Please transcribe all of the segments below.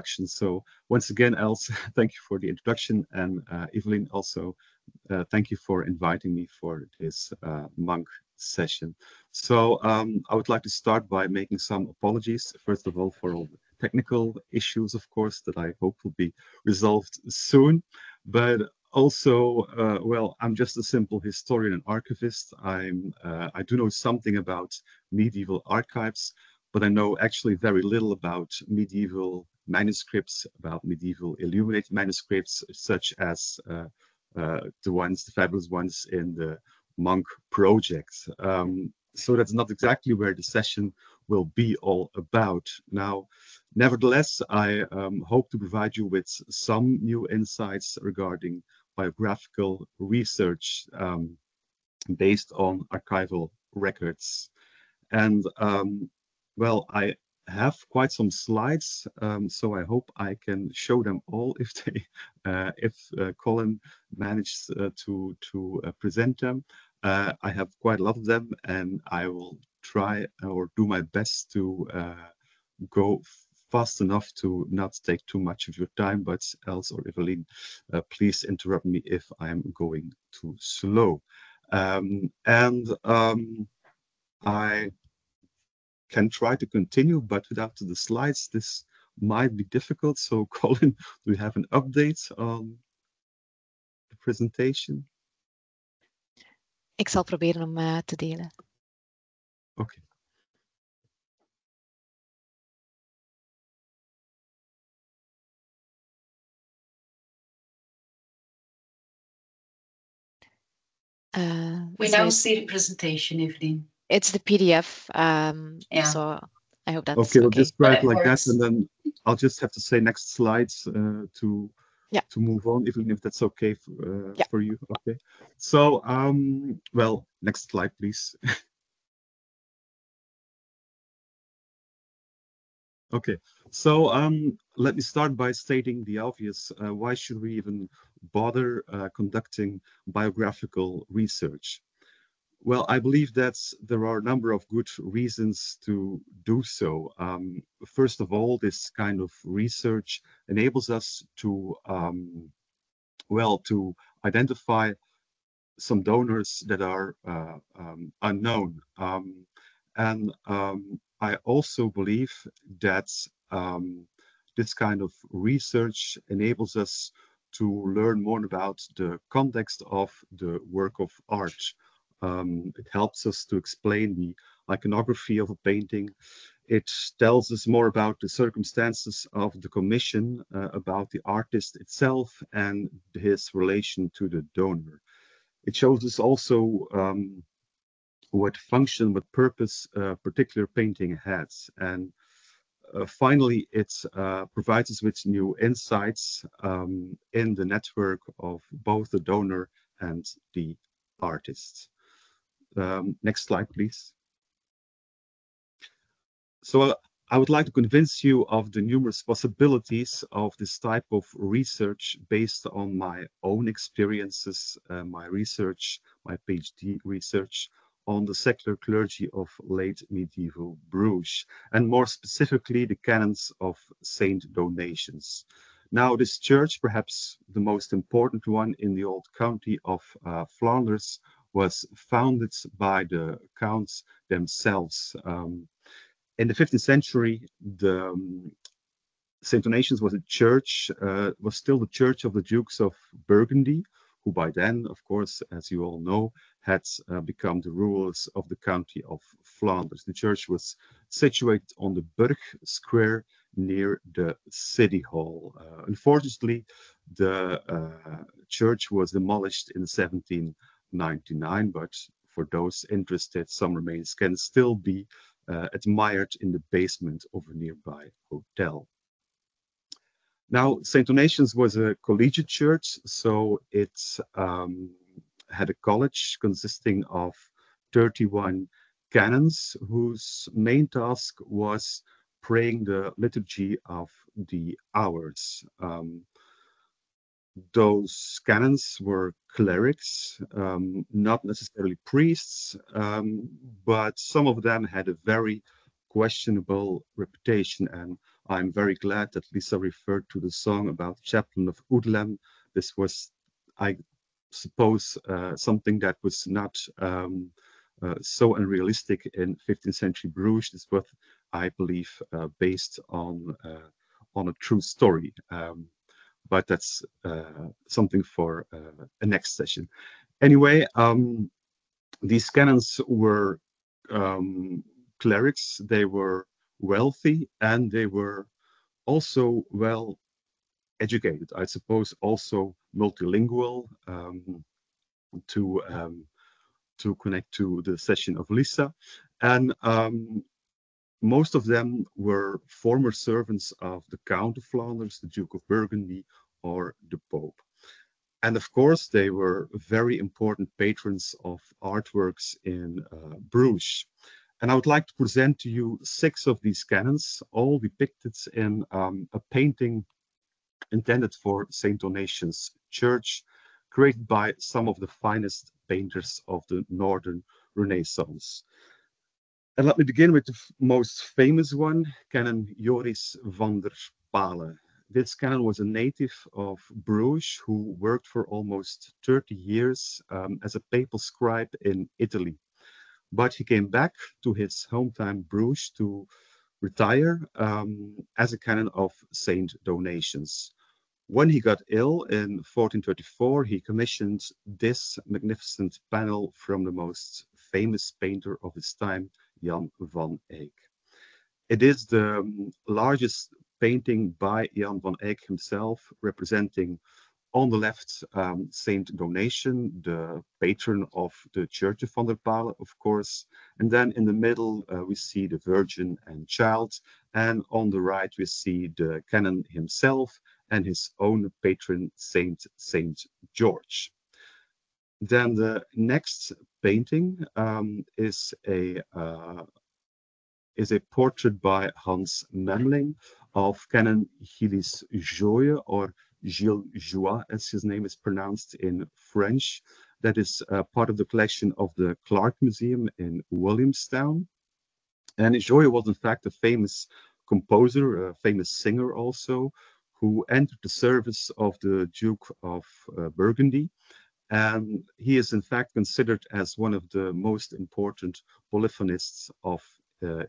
So once again, Els, thank you for the introduction, and Evelyn also, thank you for inviting me for this Mmmonk session. So I would like to start by making some apologies, first of all, for all the technical issues, of course, that I hope will be resolved soon. But also, well, I'm just a simple historian and archivist. I do know something about medieval archives, but I know actually very little about medieval manuscripts, about medieval illuminated manuscripts, such as the fabulous ones in the Mmmonk project. So that's not exactly where the session will be all about. Now, nevertheless, I hope to provide you with some new insights regarding biographical research based on archival records. And well, I have quite some slides, so I hope I can show them all if Colin managed to present them. I have quite a lot of them, and I will try or do my best to go fast enough to not take too much of your time. But Els or Evelyn, please interrupt me if I'm going too slow. I can try to continue, but without the slides, this might be difficult. So, Colin, do you have an update on the presentation? Ik zal proberen om te delen. Okay. We now see the presentation, Evelyn. It's the PDF, yeah. So I hope that's okay. We'll just try it like that, and then I'll just have to say next slides to move on, even if that's okay for you. Okay. So, well, next slide, please. Okay, so let me start by stating the obvious. Why should we even bother conducting biographical research? Well, I believe that there are a number of good reasons to do so. First of all, this kind of research enables us to, well, to identify some donors that are unknown. And I also believe that this kind of research enables us to learn more about the context of the work of art. It helps us to explain the iconography of a painting. It tells us more about the circumstances of the commission, about the artist itself and his relation to the donor. It shows us also what function, what purpose a particular painting has. And finally, it provides us with new insights in the network of both the donor and the artist. Next slide, please. So I would like to convince you of the numerous possibilities of this type of research based on my own experiences, my research, my PhD research on the secular clergy of late medieval Bruges, and more specifically the canons of saint donations. Now, this church, perhaps the most important one in the old county of Flanders, was founded by the counts themselves. In the 15th century, the Saint Donations was a church, was still the church of the Dukes of Burgundy, who by then, of course, as you all know, had become the rulers of the county of Flanders. The church was situated on the Burg Square near the city hall. Unfortunately, the church was demolished in 1799, but for those interested, some remains can still be admired in the basement of a nearby hotel. Now, St. Donations was a collegiate church, so it had a college consisting of 31 canons, whose main task was praying the liturgy of the hours. Those canons were clerics, not necessarily priests, but some of them had a very questionable reputation. And I'm very glad that Lisa referred to the song about the chaplain of Oudlem. This was, I suppose, something that was not so unrealistic in 15th century Bruges. This was, I believe, based on a true story. But that's something for a next session. Anyway, these canons were clerics. They were wealthy, and they were also well educated. I suppose also multilingual, to connect to the session of Lisa. And most of them were former servants of the Count of Flanders, the Duke of Burgundy, or the Pope. And of course, they were very important patrons of artworks in Bruges. And I would like to present to you 6 of these canons, all depicted in a painting intended for St. Donatian's Church, created by some of the finest painters of the Northern Renaissance. And let me begin with the most famous one, Canon Joris van der Pale. This canon was a native of Bruges who worked for almost 30 years as a papal scribe in Italy. But he came back to his hometown Bruges to retire as a canon of Saint Donatians. When he got ill in 1434, he commissioned this magnificent panel from the most famous painter of his time, Jan van Eyck. It is the largest painting by Jan van Eyck himself, representing on the left Saint Donatian, the patron of the Church of Van der Pale, of course. And then in the middle, we see the Virgin and Child. And on the right, we see the canon himself and his own patron saint, Saint George. Then the next painting is a portrait by Hans Memling of Canon Gilles Joye, or Gilles Joie, as his name is pronounced in French. That is part of the collection of the Clark Museum in Williamstown. And Joye was in fact a famous composer, a famous singer also, who entered the service of the Duke of Burgundy. And he is in fact considered as one of the most important polyphonists of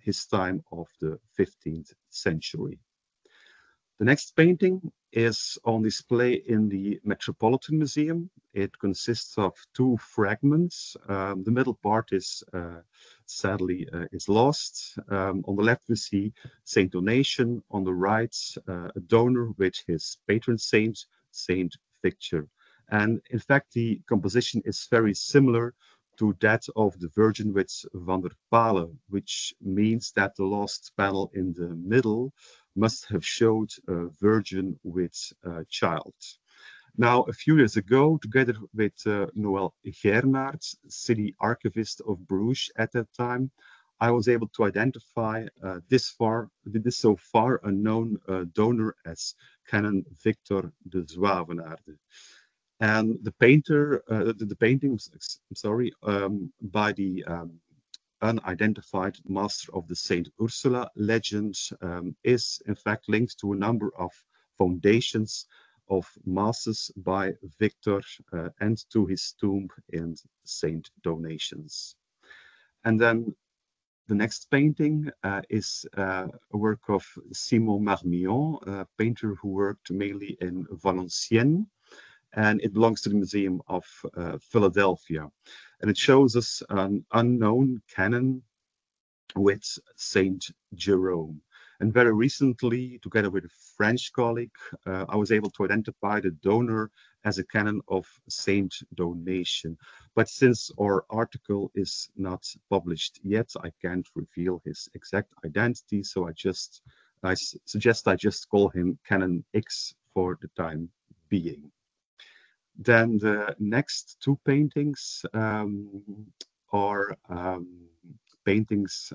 his time of the 15th century. The next painting is on display in the Metropolitan Museum. It consists of 2 fragments. The middle part is sadly is lost. On the left we see Saint Donatian, on the right a donor with his patron saint, Saint Victor. And in fact, the composition is very similar to that of the Virgin with Van der Pale, which means that the lost panel in the middle must have showed a Virgin with a child. Now, a few years ago, together with Noël Gernaerts, city archivist of Bruges at that time, I was able to identify this so far unknown donor as Canon Victor de Zwavenaarde. And the painter, the paintings, I'm sorry, by the unidentified master of the Saint Ursula legend is in fact linked to a number of foundations of masses by Victor and to his tomb in Saint Donations. And then the next painting is a work of Simon Marmion, a painter who worked mainly in Valenciennes. And it belongs to the Museum of Philadelphia. And it shows us an unknown canon with Saint Jerome. And very recently, together with a French colleague, I was able to identify the donor as a canon of Saint Donation. But since our article is not published yet, I can't reveal his exact identity. So I suggest I just call him Canon X for the time being. Then the next 2 paintings are paintings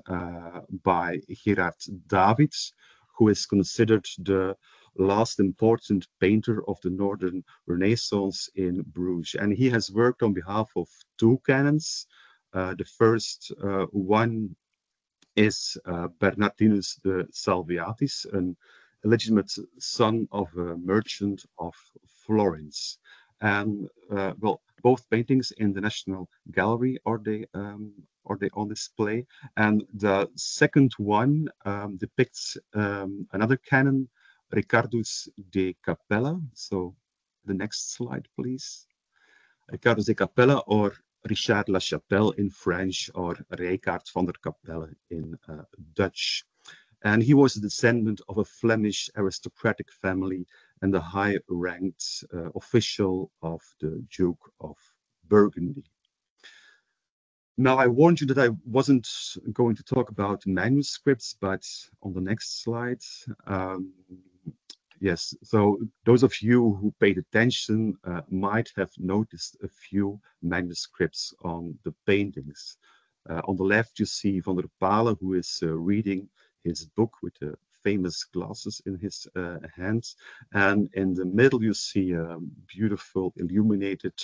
by Gerard Davids, who is considered the last important painter of the Northern Renaissance in Bruges. And he has worked on behalf of 2 canons. The first one is Bernardinus de Salviatis, an illegitimate son of a merchant of Florence. And well, both paintings in the National Gallery are they on display. And the second one depicts another canon, Ricardus de Capella. So the next slide, please. Ricardus de Capella, or Richard La Chapelle in French, or Rijkaard van der Capelle in Dutch. And he was a descendant of a Flemish aristocratic family and a high-ranked official of the Duke of Burgundy. Now, I warned you that I wasn't going to talk about manuscripts, but on the next slide, yes, so those of you who paid attention might have noticed a few manuscripts on the paintings. On the left, you see Van der Pale, who is reading his book with the famous glasses in his hands. And in the middle, you see a beautiful illuminated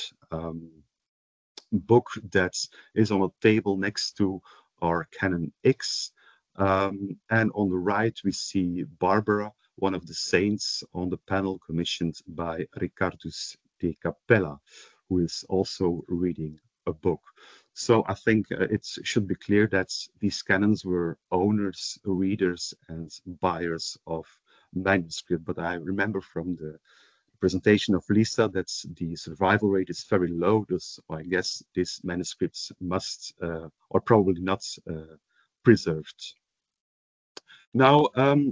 book that is on a table next to our Canon X. And on the right, we see Barbara, one of the saints on the panel commissioned by Ricardus de Capella, who is also reading a book. So I think it should be clear that these canons were owners, readers, and buyers of manuscript. But I remember from the presentation of Lisa that the survival rate is very low. Thus, I guess these manuscripts must or probably not preserved. Now,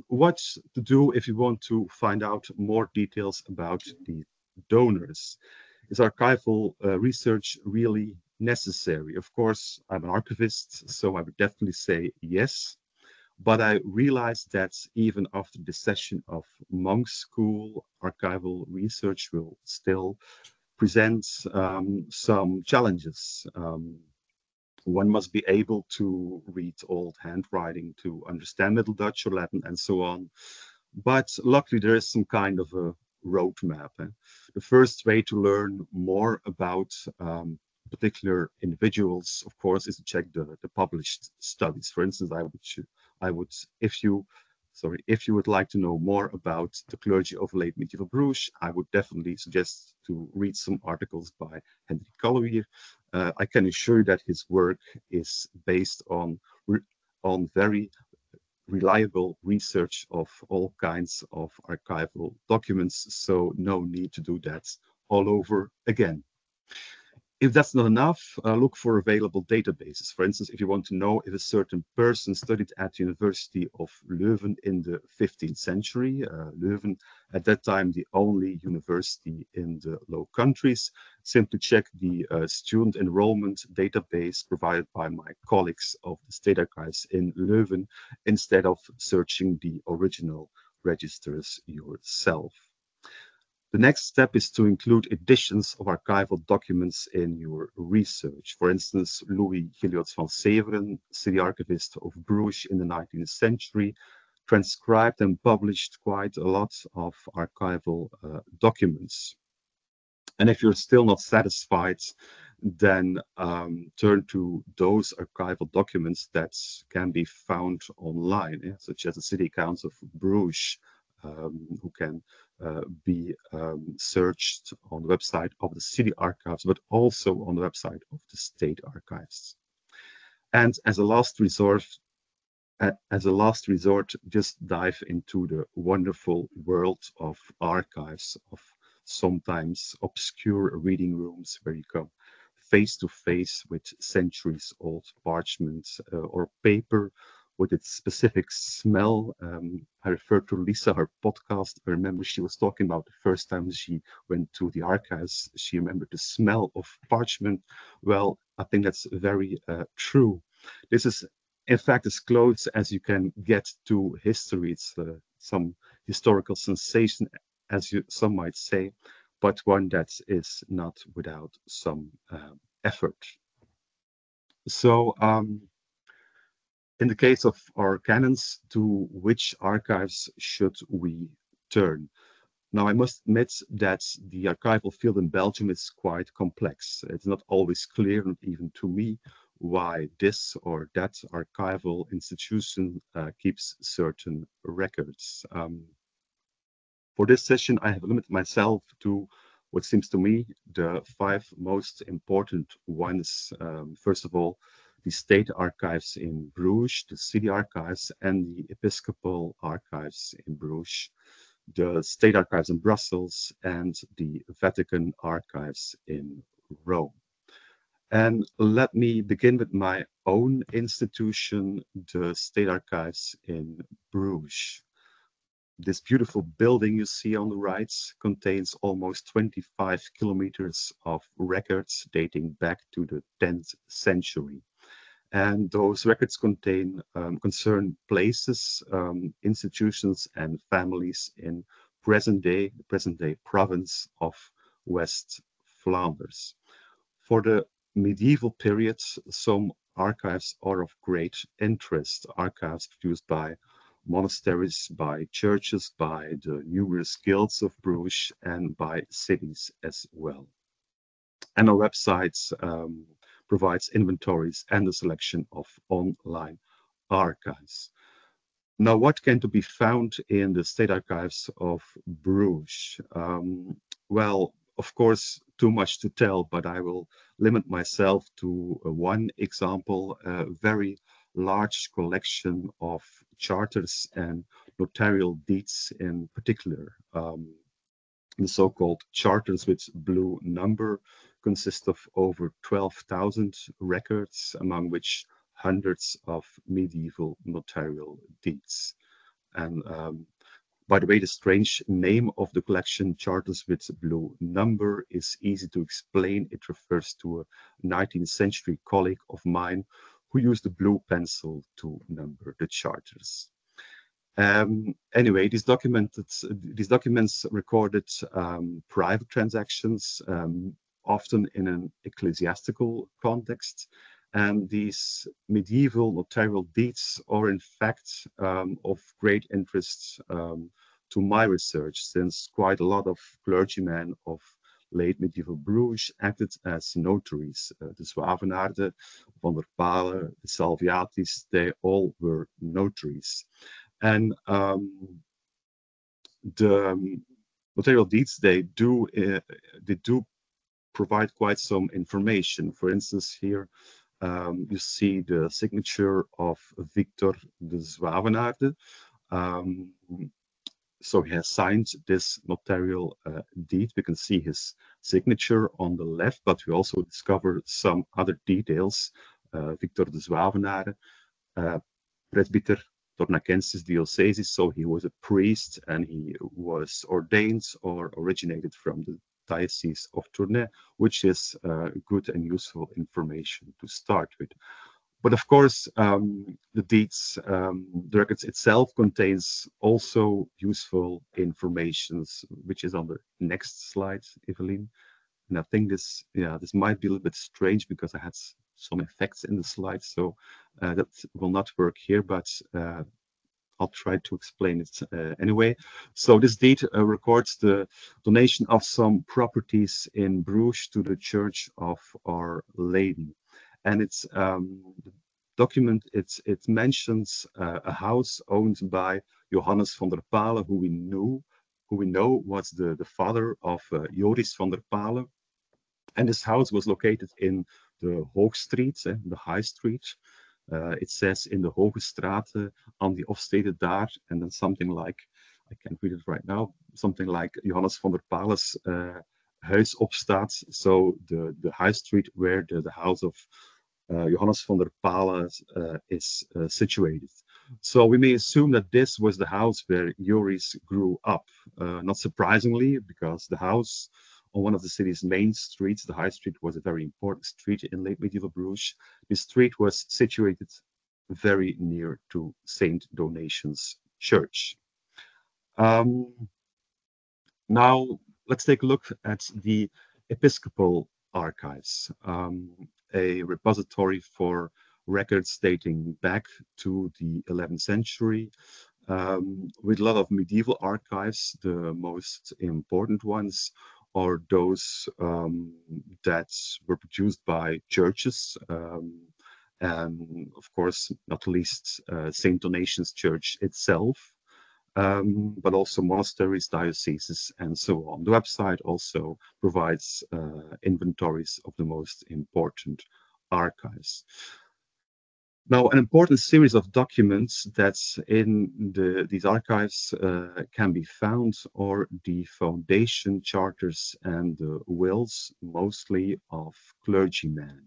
what to do if you want to find out more details about the donors? Is archival research really necessary? Of course, I'm an archivist, so I would definitely say yes. But I realized that even after the session of Mmmonk School, archival research will still present some challenges. One must be able to read old handwriting, to understand Middle Dutch or Latin, and so on. But luckily, there is some kind of a roadmap. The first way to learn more about particular individuals, of course, is to check the published studies. For instance, if you would like to know more about the clergy of late medieval Bruges, I would definitely suggest to read some articles by Hendrik Callewier. I can assure you that his work is based on very reliable research of all kinds of archival documents, so no need to do that all over again. If that's not enough, look for available databases. For instance, if you want to know if a certain person studied at the University of Leuven in the 15th century, Leuven at that time the only university in the Low Countries, simply check the student enrollment database provided by my colleagues of the State Archives in Leuven, instead of searching the original registers yourself. The next step is to include editions of archival documents in your research. For instance, Louis Gilliot van Severen, city archivist of Bruges in the 19th century, transcribed and published quite a lot of archival documents. And if you're still not satisfied, then turn to those archival documents that can be found online, such as the City Council of Bruges, who can be searched on the website of the city archives, but also on the website of the state archives. And as a last resort, just dive into the wonderful world of archives, of sometimes obscure reading rooms where you come face to face with centuries old parchments or paper with its specific smell. I refer to Lisa, her podcast. I remember she was talking about the first time she went to the archives. She remembered the smell of parchment. Well, I think that's very true. This is, in fact, as close as you can get to history. It's some historical sensation, as some might say, but one that is not without some effort. So, in the case of our canons, to which archives should we turn? Now, I must admit that the archival field in Belgium is quite complex. It's not always clear, not even to me, why this or that archival institution keeps certain records. For this session, I have limited myself to what seems to me the 5 most important ones. First of all, the state archives in Bruges, the city archives, and the episcopal archives in Bruges, the state archives in Brussels, and the Vatican archives in Rome. And let me begin with my own institution, the State Archives in Bruges. This beautiful building you see on the right contains almost 25 kilometers of records dating back to the 10th century. And those records concern places, institutions, and families in the present day province of West Flanders. For the medieval period, some archives are of great interest. Archives produced by monasteries, by churches, by the numerous guilds of Bruges, and by cities as well. And our website provides inventories and a selection of online archives. Now, what can to be found in the State Archives of Bruges? Well, of course, too much to tell, but I will limit myself to one example, a very large collection of charters and notarial deeds in particular. The so-called charters with blue number consist of over 12,000 records, among which hundreds of medieval notarial deeds. And by the way, the strange name of the collection, Charters with Blue Number, is easy to explain. It refers to a 19th century colleague of mine who used a blue pencil to number the charters. Anyway, these documents recorded private transactions, often in an ecclesiastical context. And these medieval notarial deeds are in fact of great interest to my research, since quite a lot of clergymen of late medieval Bruges acted as notaries. The Zwavenaarden, Van der Palen, the Salviatis, they all were notaries. And the notarial deeds, they do provide quite some information. For instance, here you see the signature of Victor de Zwavenaarde. So he has signed this notarial deed. We can see his signature on the left, but we also discover some other details. Victor de Zwavenaarde, presbyter Tornacensis Diocese, so he was a priest and he was ordained or originated from the Diocese of Tournai, which is good and useful information to start with. But of course, the deeds, the records itself contains also useful information, which is on the next slide, Evelyn. And I think this might be a little bit strange because I had some effects in the slide, so that will not work here, but I'll try to explain it anyway. So this deed records the donation of some properties in Bruges to the Church of Our Lady. And it's the document, it mentions a house owned by Johannes van der Palen, who we know was the father of Joris van der Palen. And this house was located in the Hoogstraat, the High Street. It says in the Hoge Straat, on the Hofstede daar, and then something like, I can't read it right now, something like Johannes van der Palen's huis op staat. So the High Street where the house of Johannes van der Palen is situated. So we may assume that this was the house where Joris grew up. Not surprisingly, because the house on one of the city's main streets, the High Street was a very important street in late medieval Bruges. This street was situated very near to Saint Donatian's Church. Now, let's take a look at the Episcopal Archives, a repository for records dating back to the 11th century, with a lot of medieval archives. The most important ones are those that were produced by churches. and of course, not least, St. Donation's Church itself, but also monasteries, dioceses, and so on. The website also provides inventories of the most important archives. Now, an important series of documents that's in these archives can be found are the foundation charters and the wills, mostly of clergymen.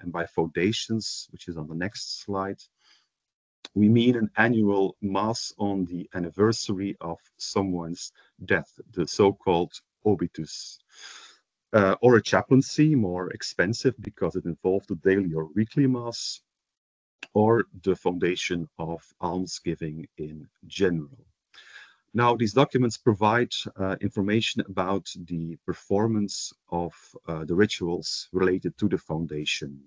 And by foundations, which is on the next slide, we mean an annual mass on the anniversary of someone's death, the so-called obitus. Or a chaplaincy, more expensive because it involved a daily or weekly mass, or the foundation of almsgiving in general. Now, these documents provide information about the performance of the rituals related to the foundation.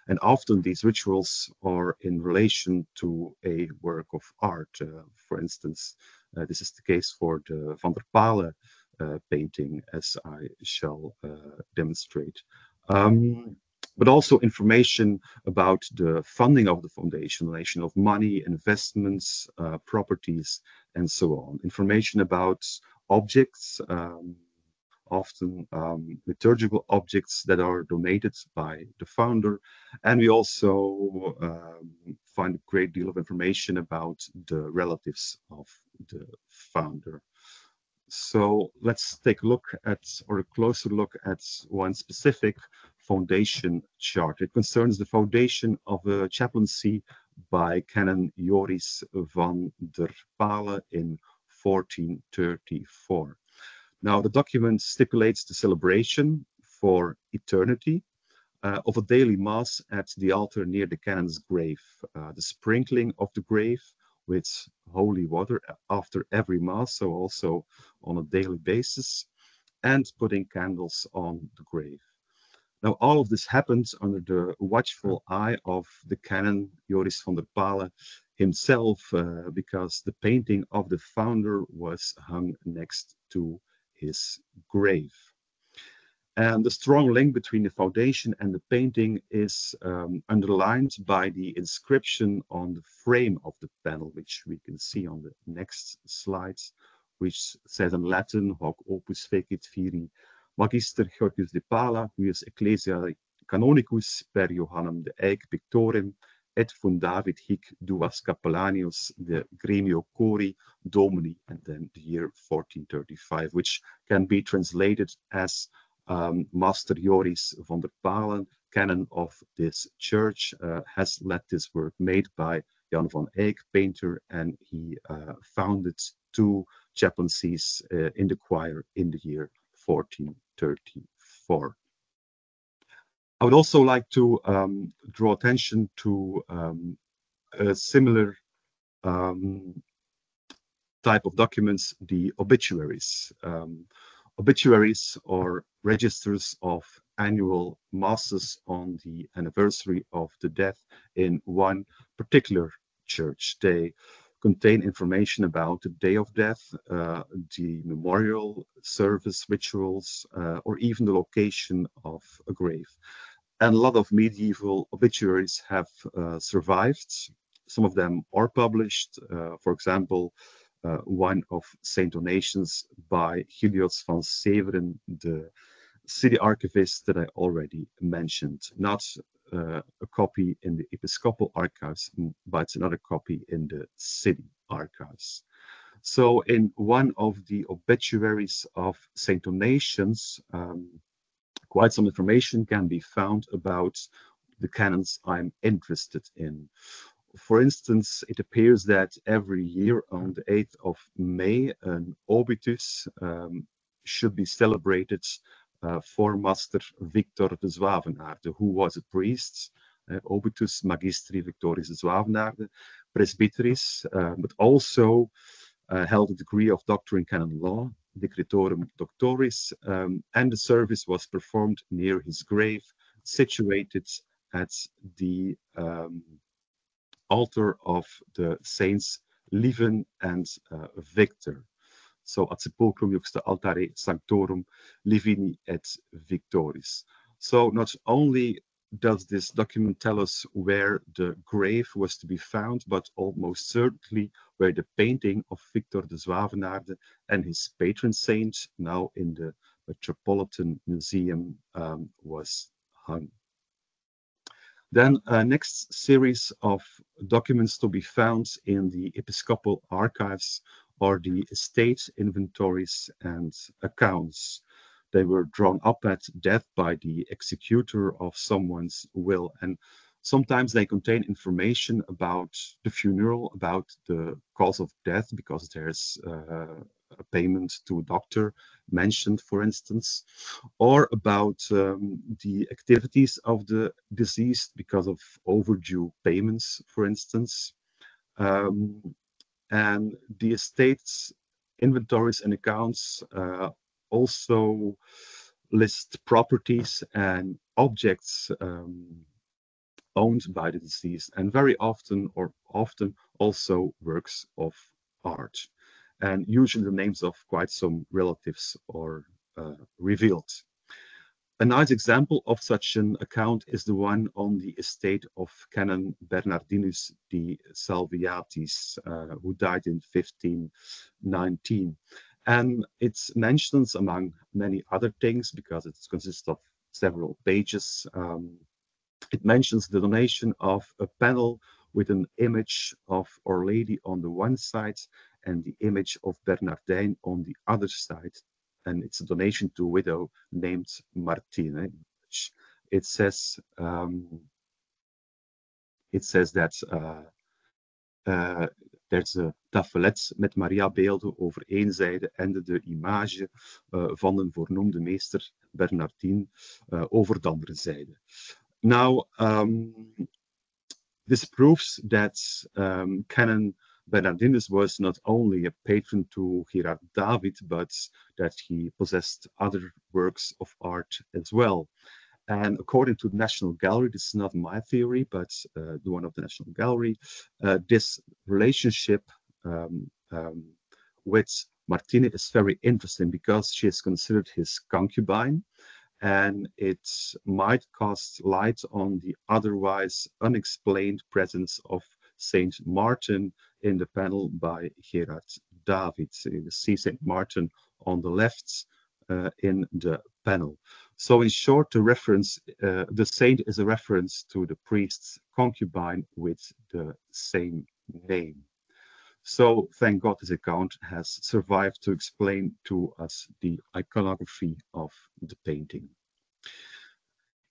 And often these rituals are in relation to a work of art. For instance, this is the case for the Van der Pale painting, as I shall demonstrate. But also information about the funding of the foundation, donation of money, investments, properties, and so on. Information about objects, often liturgical objects that are donated by the founder. And we also find a great deal of information about the relatives of the founder. So let's take a look at, or a closer look at, one specific foundation chart. It concerns the foundation of a chaplaincy by Canon Joris van der Pale in 1434. Now, the document stipulates the celebration for eternity of a daily mass at the altar near the canon's grave, the sprinkling of the grave with holy water after every mass, so also on a daily basis, and putting candles on the grave. Now, all of this happens under the watchful eye of the canon Joris van der Pale himself, because the painting of the founder was hung next to his grave. And the strong link between the foundation and the painting is underlined by the inscription on the frame of the panel, which we can see on the next slides, which says in Latin, hoc opus fecit firi Magister Georgius de Pala, huius ecclesiae canonicus per Johannem de Eyck pictorem, et fundavit hic duas capellanius de gremio cori domini, and then the year 1435, which can be translated as Master Joris van der Pale, canon of this church, has led this work made by Jan van Eyck, painter, and he founded two chaplaincies in the choir in the year 1434. I would also like to draw attention to a similar type of documents, the obituaries. Obituaries are registers of annual masses on the anniversary of the death in one particular church. They contain information about the day of death, the memorial service rituals, or even the location of a grave. And a lot of medieval obituaries have survived. Some of them are published. For example, one of St. Donations by Helios van Severen, the city archivist that I already mentioned. Not a copy in the episcopal archives, but another copy in the city archives. So in one of the obituaries of St. Donations, quite some information can be found about the canons I'm interested in. For instance, it appears that every year on the 8th of May, an obitus should be celebrated for Master Victor de Zwavenaarde, who was a priest, obitus magistri Victoris de Zwavenaarde, presbyteris, but also held a degree of doctor in canon law, decretorum doctoris, and the service was performed near his grave, situated at the altar of the saints Lieven and Victor. So at sepulchrum juxta altare sanctorum Livini et Victoris. So not only does this document tell us where the grave was to be found, but almost certainly where the painting of Victor de Zwavenaarde and his patron saint, now in the Metropolitan Museum, was hung. Then next series of documents to be found in the episcopal archives are the estate inventories and accounts. They were drawn up at death by the executor of someone's will, and sometimes they contain information about the funeral, about the cause of death, because there's a payment to a doctor mentioned, for instance, or about the activities of the deceased because of overdue payments, for instance. And the estate's inventories and accounts also list properties and objects owned by the deceased, and very often also works of art. And usually the names of quite some relatives are revealed. A nice example of such an account is the one on the estate of Canon Bernardinus de Salviatis, who died in 1519. And it mentions, among many other things, because it consists of several pages, it mentions the donation of a panel with an image of Our Lady on the one side and the image of Bernardijn on the other side. And it's a donation to a widow named Martine. It says that there's a tafelet met Maria-beelden over één zijde en de image van een voornoemde meester Bernardijn over de andere zijde. Now, this proves that Canon Bernardinus was not only a patron to Gerard David, but that he possessed other works of art as well. And according to the National Gallery, this is not my theory, but the one of the National Gallery, this relationship with Martine is very interesting because she is considered his concubine, and it might cast light on the otherwise unexplained presence of Saint Martin in the panel by Gerard David. You see Saint Martin on the left in the panel. So in short, the saint is a reference to the priest's concubine with the same name. So thank God this account has survived to explain to us the iconography of the painting.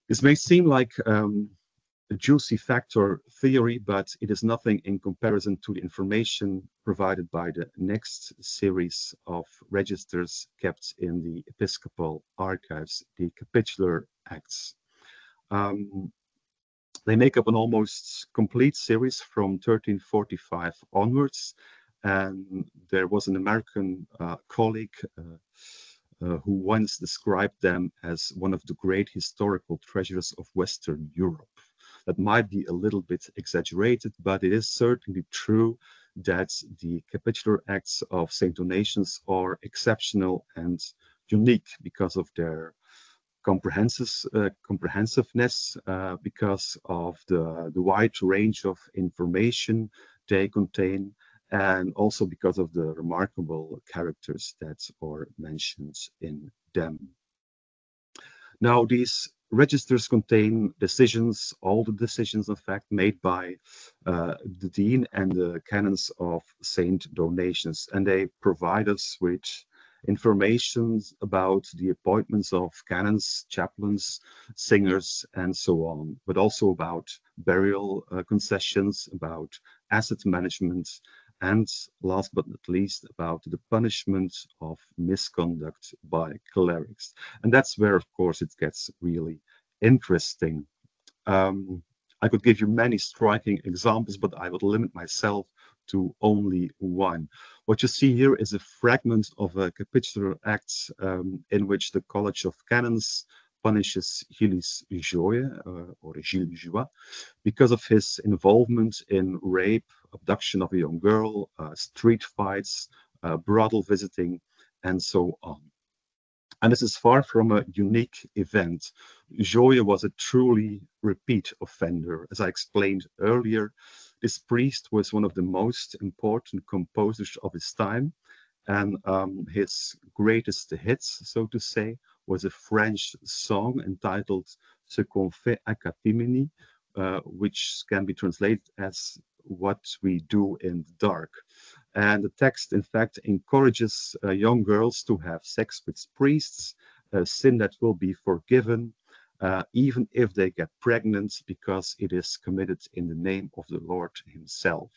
This may seem like a juicy fact or theory, but it is nothing in comparison to the information provided by the next series of registers kept in the episcopal archives, the Capitular Acts. They make up an almost complete series from 1345 onwards, and there was an American colleague who once described them as one of the great historical treasures of Western Europe. That might be a little bit exaggerated, but it is certainly true that the Capitular Acts of St. Donatius are exceptional and unique because of their comprehensiveness, because of the wide range of information they contain, and also because of the remarkable characters that are mentioned in them. Now, these registers contain decisions, all the decisions, in fact, made by the dean and the canons of St. Donatius, and they provide us with information about the appointments of canons, chaplains, singers, and so on, but also about burial concessions, about asset management, and last but not least, about the punishment of misconduct by clerics. And that's where, of course, it gets really interesting. I could give you many striking examples, but I would limit myself to only one. What you see here is a fragment of a Capitular Act in which the College of Canons punishes Gilles Joye, or Gilles Joie, because of his involvement in rape, abduction of a young girl, street fights, brothel visiting, and so on. And this is far from a unique event. Joye was a truly repeat offender. As I explained earlier, this priest was one of the most important composers of his time, and his greatest hits, so to say, was a French song entitled Ce qu'on fait à catimini, which can be translated as what we do in the dark. And the text, in fact, encourages young girls to have sex with priests, a sin that will be forgiven, even if they get pregnant, because it is committed in the name of the Lord himself.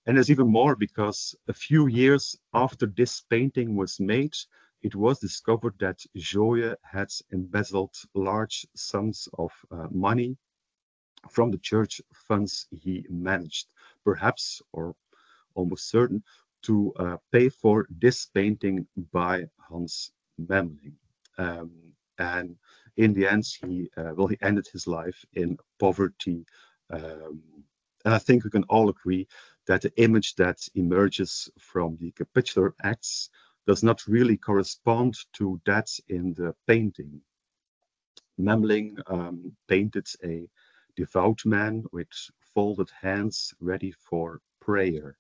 And there's even more, because a few years after this painting was made, it was discovered that Joye had embezzled large sums of money from the church funds he managed, perhaps, or almost certain, to pay for this painting by Hans Memling. And in the end, he ended his life in poverty. And I think we can all agree that the image that emerges from the Capitular Acts does not really correspond to that in the painting. Memling painted a devout man with folded hands ready for prayer.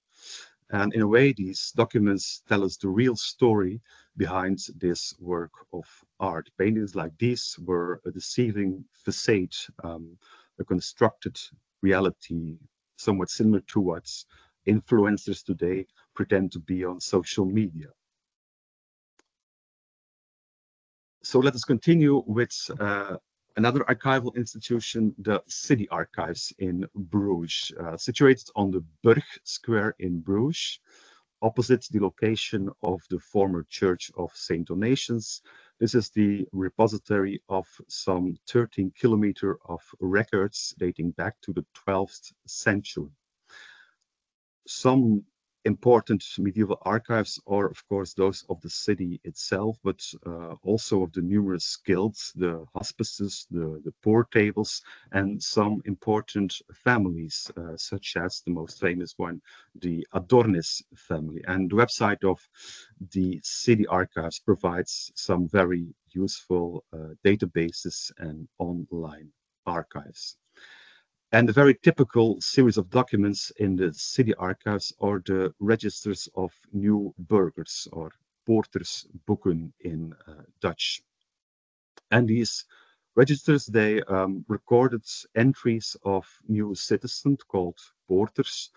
And in a way, these documents tell us the real story behind this work of art. Paintings like these were a deceiving facade, a constructed reality, somewhat similar to what influencers today pretend to be on social media. So let us continue with another archival institution, the City Archives in Bruges, situated on the Burg Square in Bruges, opposite the location of the former Church of St. Donatians. This is the repository of some 13 kilometers of records dating back to the 12th century. Some important medieval archives are, of course, those of the city itself, but also of the numerous guilds, the hospices, the poor tables, and some important families, such as the most famous one, the Adornis family. And the website of the city archives provides some very useful databases and online archives. And a very typical series of documents in the city archives are the registers of new burghers, or poortersboeken in Dutch. And these registers, they recorded entries of new citizens called poorters,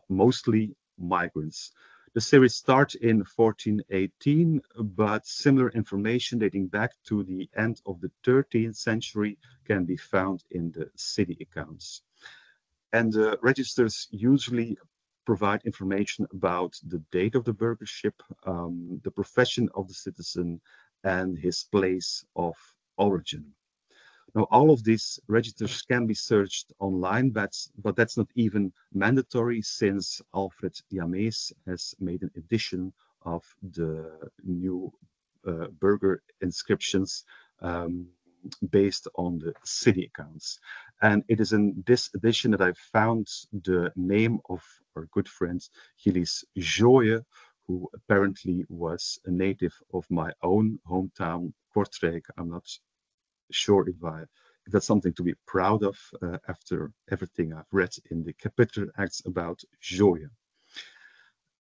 mostly migrants. The series starts in 1418, but similar information dating back to the end of the 13th century can be found in the city accounts. And the registers usually provide information about the date of the burghership, the profession of the citizen, and his place of origin. Now, all of these registers can be searched online, but that's not even mandatory, since Alfred Jamees has made an edition of the new burgher inscriptions based on the city accounts. And it is in this edition that I found the name of our good friend Gilles Joye, who apparently was a native of my own hometown, Kortrijk. I'm not sure if that's something to be proud of after everything I've read in the Capitular Acts about Joye.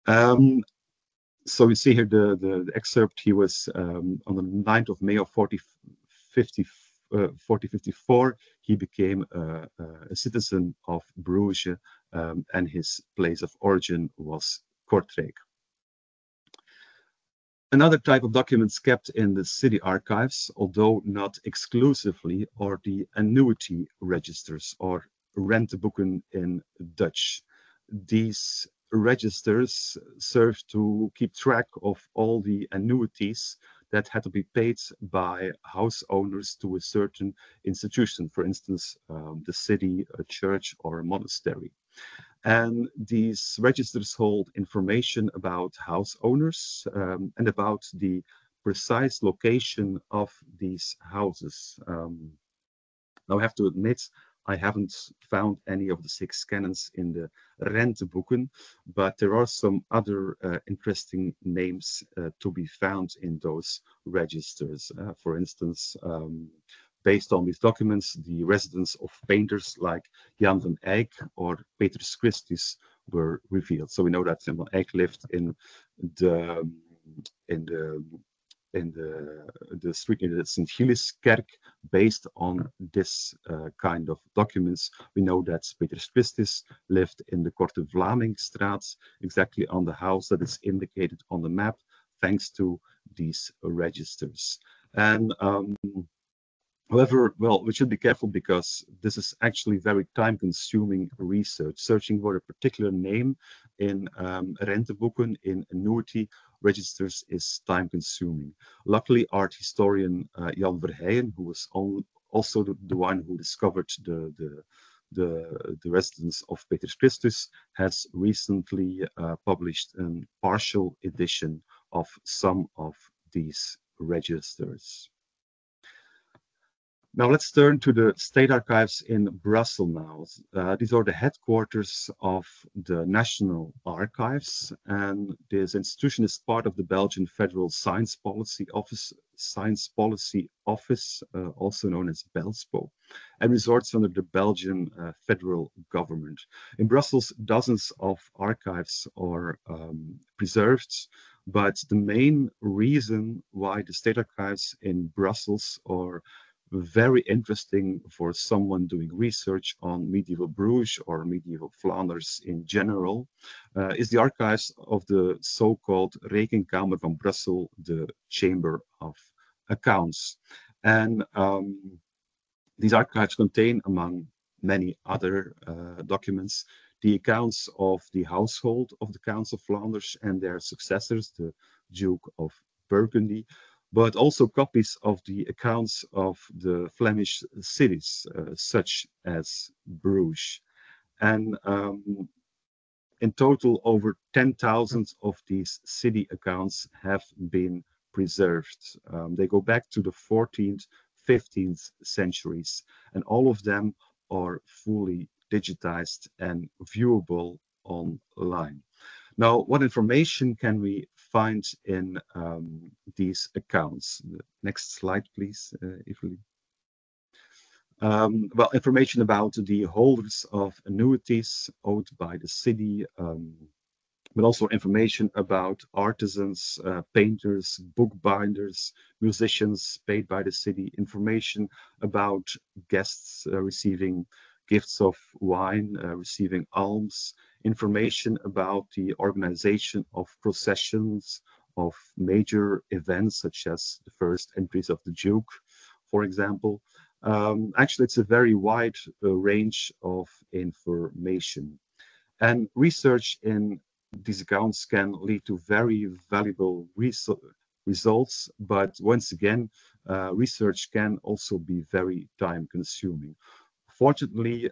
So you see here the excerpt. He was on the 9th of May of 1454, he became a citizen of Bruges, and his place of origin was Kortrijk. Another type of documents kept in the city archives, although not exclusively, are the annuity registers, or renteboeken in Dutch. These registers serve to keep track of all the annuities that had to be paid by house owners to a certain institution, for instance, the city, a church, or a monastery. And these registers hold information about house owners and about the precise location of these houses. Now I have to admit, I haven't found any of the 6 canons in the Renteboeken, but there are some other interesting names to be found in those registers. For instance, based on these documents, the residence of painters like Jan van Eyck or Petrus Christus were revealed. So we know that Jan van Eyck lived in the street in the St. Gilles-kerk. Based on this kind of documents, we know that Petrus Christus lived in the Korte Vlamingstraat, exactly on the house that is indicated on the map, thanks to these registers. And however, well, we should be careful because this is actually very time-consuming research. Searching for a particular name in Renteboeken, in annuity registers, is time-consuming. Luckily, art historian Jan Verheyen, who was also the one who discovered the residence of Petrus Christus, has recently published a partial edition of some of these registers. Now let's turn to the State Archives in Brussels now. These are the headquarters of the National Archives, and this institution is part of the Belgian Federal Science Policy Office, also known as BELSPO, and resorts under the Belgian federal government. In Brussels, dozens of archives are preserved, but the main reason why the State Archives in Brussels are very interesting for someone doing research on medieval Bruges or medieval Flanders in general, is the archives of the so-called Rekenkamer van Brussel, the Chamber of Accounts. And these archives contain, among many other documents, the accounts of the household of the Counts of Flanders and their successors, the Duke of Burgundy, but also copies of the accounts of the Flemish cities, such as Bruges. And in total, over 10,000 of these city accounts have been preserved. They go back to the 14th, 15th centuries, and all of them are fully digitized and viewable online. Now, what information can we find in these accounts? The next slide, please, Evelyn. Well, information about the holders of annuities owed by the city, but also information about artisans, painters, bookbinders, musicians paid by the city, information about guests receiving gifts of wine, receiving alms, information about the organization of processions, of major events, such as the first entries of the Duke, for example. Actually, it's a very wide range of information. And research in these accounts can lead to very valuable results, but once again, research can also be very time-consuming. Fortunately,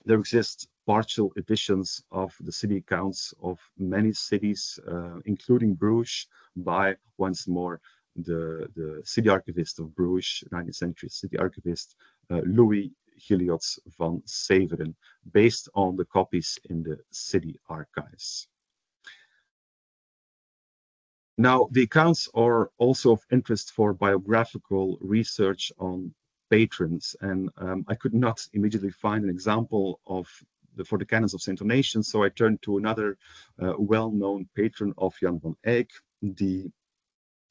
there exist partial editions of the city accounts of many cities, including Bruges, by, once more, the city archivist of Bruges, 19th century city archivist, Louis Gilliot van Severen, based on the copies in the city archives. Now, the accounts are also of interest for biographical research on patrons, and I could not immediately find an example for the canons of St. Donation, so I turned to another well-known patron of Jan van Eyck, the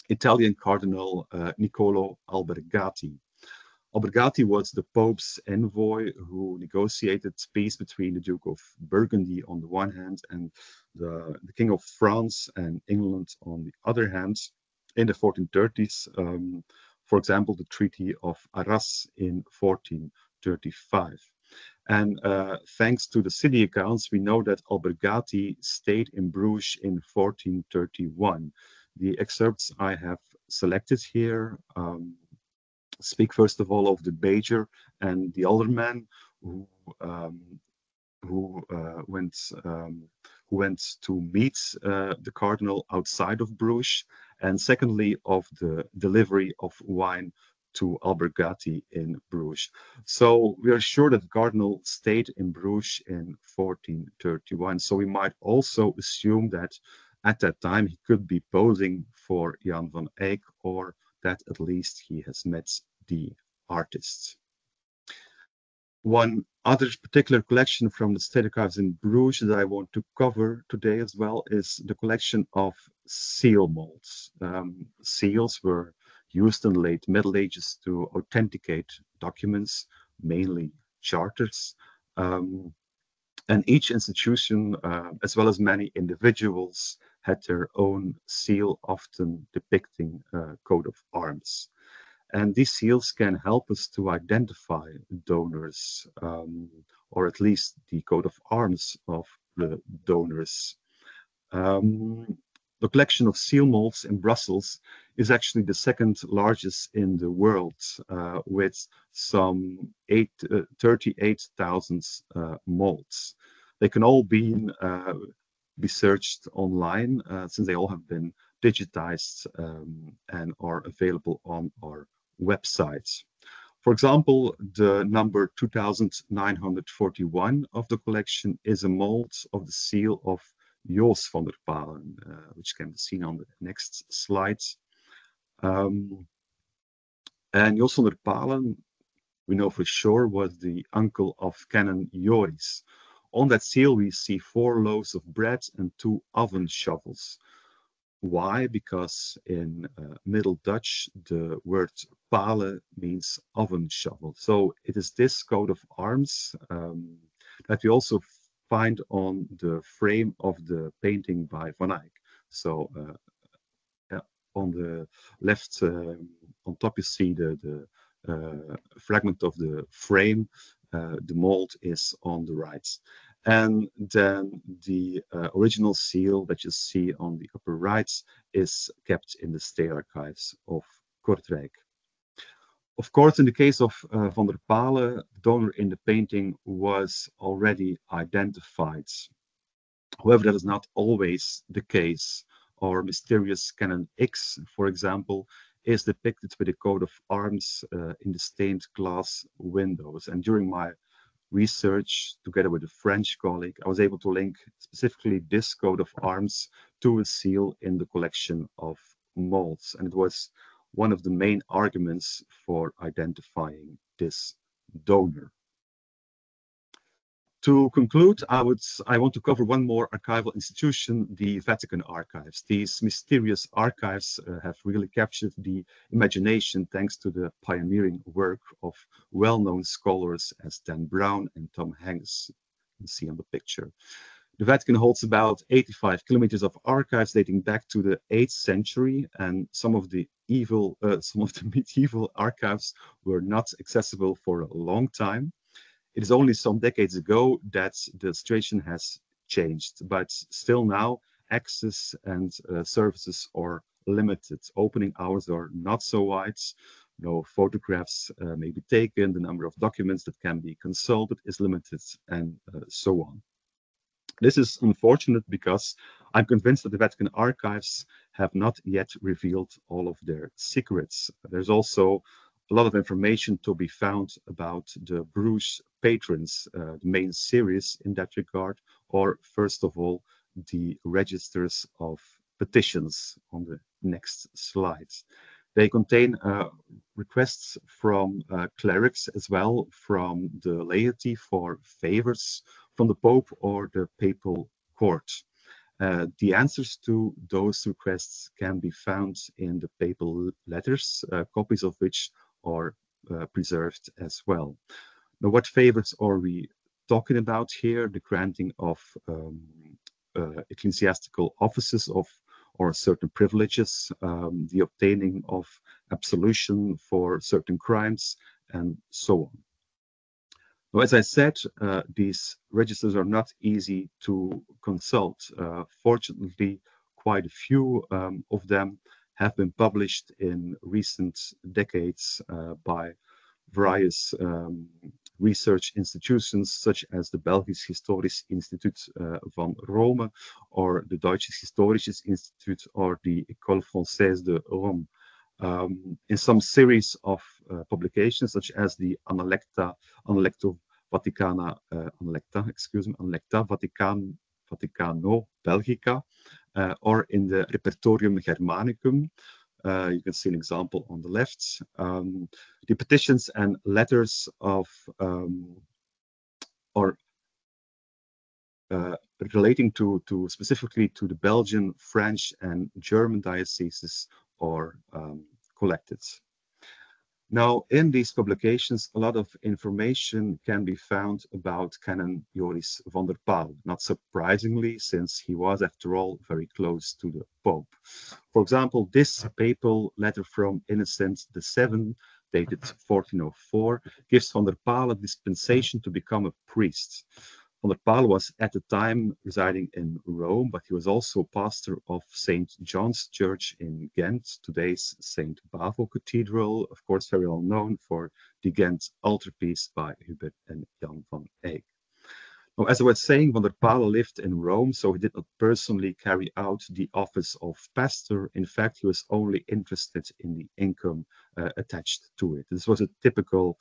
Italian Cardinal Niccolo Albergati. Albergati was the Pope's envoy who negotiated peace between the Duke of Burgundy on the one hand and the King of France and England on the other hand in the 1430s. For example, the Treaty of Arras in 1435. And thanks to the city accounts, we know that Albergati stayed in Bruges in 1431. The excerpts I have selected here speak first of all of the Major and the alderman who went to meet the cardinal outside of Bruges, and secondly of the delivery of wine to Albergati in Bruges. So we are sure that the Cardinal stayed in Bruges in 1431. So we might also assume that at that time he could be posing for Jan van Eyck, or that at least he has met the artist. One other particular collection from the State Archives in Bruges that I want to cover today as well is the collection of seal molds. Seals were used in the late Middle Ages to authenticate documents, mainly charters. And each institution, as well as many individuals, had their own seal, often depicting a coat of arms. And these seals can help us to identify donors, or at least the coat of arms of the donors. The collection of seal molds in Brussels is actually the second largest in the world, with some 38,000 molds. They can all be searched online, since they all have been digitized and are available on our website. For example, the number 2941 of the collection is a mold of the seal of Joos van der Palen, which can be seen on the next slide. And Joos van der Palen, we know for sure, was the uncle of Canon Joris. On that seal, we see 4 loaves of bread and 2 oven shovels. Why? Because in Middle Dutch, the word pale means oven shovel. So it is this coat of arms that we also find on the frame of the painting by Van Eyck. So on the left, on top, you see the fragment of the frame. The mold is on the right. And then the original seal that you see on the upper right is kept in the State Archives of Kortrijk. Of course, in the case of Van der Palen, the donor in the painting was already identified. However, that is not always the case. Our mysterious Canon X, for example, is depicted with a coat of arms in the stained glass windows. And during my research, together with a French colleague, I was able to link specifically this coat of arms to a seal in the collection of molds. And it was one of the main arguments for identifying this donor. To conclude, I want to cover one more archival institution, the Vatican Archives. These mysterious archives have really captured the imagination thanks to the pioneering work of well-known scholars as Dan Brown and Tom Hanks. You can see on the picture. The Vatican holds about 85 kilometers of archives dating back to the 8th century, and some of the medieval archives were not accessible for a long time. It is only some decades ago that the situation has changed, but still now access and services are limited. Opening hours are not so wide. No photographs may be taken. The number of documents that can be consulted is limited, and so on. This is unfortunate because I'm convinced that the Vatican Archives have not yet revealed all of their secrets. There's also a lot of information to be found about the Bruges patrons, the main series in that regard, or first of all, the registers of petitions on the next slide. They contain requests from clerics as well, from the laity for favors from the Pope or the Papal Court. The answers to those requests can be found in the papal letters, copies of which are preserved as well. Now, what favors are we talking about here? The granting of ecclesiastical offices or certain privileges, the obtaining of absolution for certain crimes, and so on. Now, as I said, these registers are not easy to consult. Fortunately, quite a few of them have been published in recent decades by various research institutions such as the Belgisch Historisch Instituut van Rome or the Deutsches Historisches Institut or the École Française de Rome. in some series of publications, such as the Analecta Vaticano Belgica, or in the Repertorium Germanicum. You can see an example on the left. The petitions and letters of relating to specifically to the Belgian, French, and German dioceses are collected. Now, in these publications, a lot of information can be found about Canon Joris van der Paal, not surprisingly, since he was, after all, very close to the Pope. For example, this papal letter from Innocent VII, dated 1404, gives van der Paal a dispensation to become a priest. Van der Paal was at the time residing in Rome, but he was also pastor of St. John's Church in Ghent, today's St. Bavo Cathedral, of course very well known for the Ghent altarpiece by Hubert and Jan van Eyck. Now, as I was saying, Van der Paal lived in Rome, so he did not personally carry out the office of pastor. In fact, he was only interested in the income attached to it. This was a typical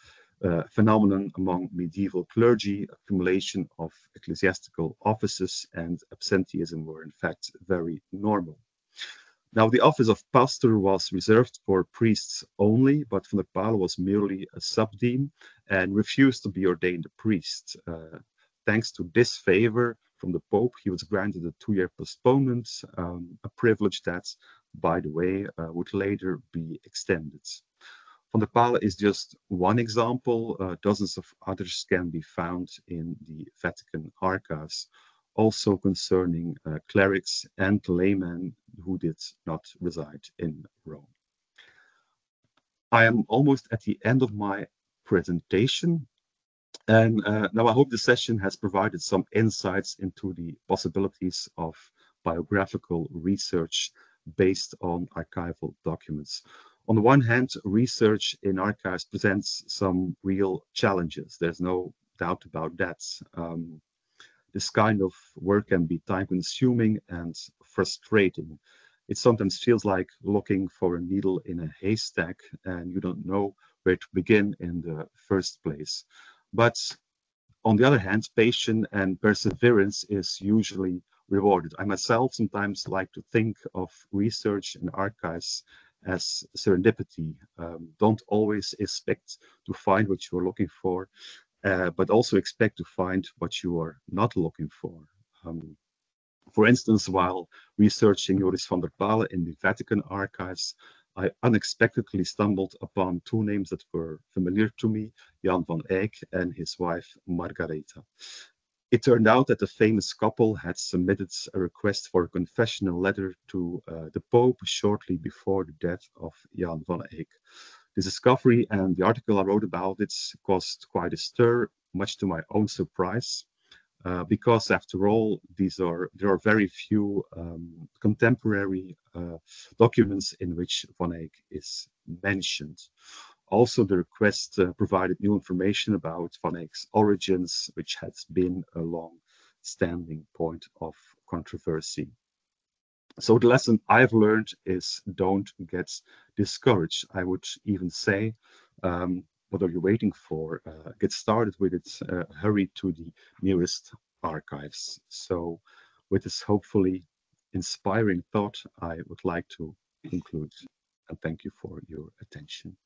phenomenon among medieval clergy. Accumulation of ecclesiastical offices and absenteeism were in fact very normal. Now, the office of pastor was reserved for priests only, but Van der Paal was merely a subdean and refused to be ordained a priest. Thanks to this favor from the Pope, he was granted a 2-year postponement, a privilege that, by the way, would later be extended. Van der Paal is just one example. Dozens of others can be found in the Vatican archives, also concerning clerics and laymen who did not reside in Rome. I am almost at the end of my presentation. And now I hope the session has provided some insights into the possibilities of biographical research based on archival documents. On the one hand, research in archives presents some real challenges. There's no doubt about that. This kind of work can be time-consuming and frustrating. It sometimes feels like looking for a needle in a haystack and you don't know where to begin in the first place. But on the other hand, patience and perseverance is usually rewarded. I myself sometimes like to think of research in archives as serendipity. Don't always expect to find what you're looking for, but also expect to find what you are not looking for. For instance, while researching Joris van der Paal in the Vatican archives, I unexpectedly stumbled upon 2 names that were familiar to me, Jan van Eyck and his wife Margaretha. It turned out that the famous couple had submitted a request for a confessional letter to the Pope shortly before the death of Jan van Eyck. This discovery and the article I wrote about it caused quite a stir, much to my own surprise. Because after all, there are very few contemporary documents in which Van Eyck is mentioned. Also, the request provided new information about Van Eyck's origins, which has been a long-standing point of controversy. So the lesson I've learned is don't get discouraged. I would even say, what are you waiting for? Get started with it, hurry to the nearest archives. So with this hopefully inspiring thought, I would like to conclude and thank you for your attention.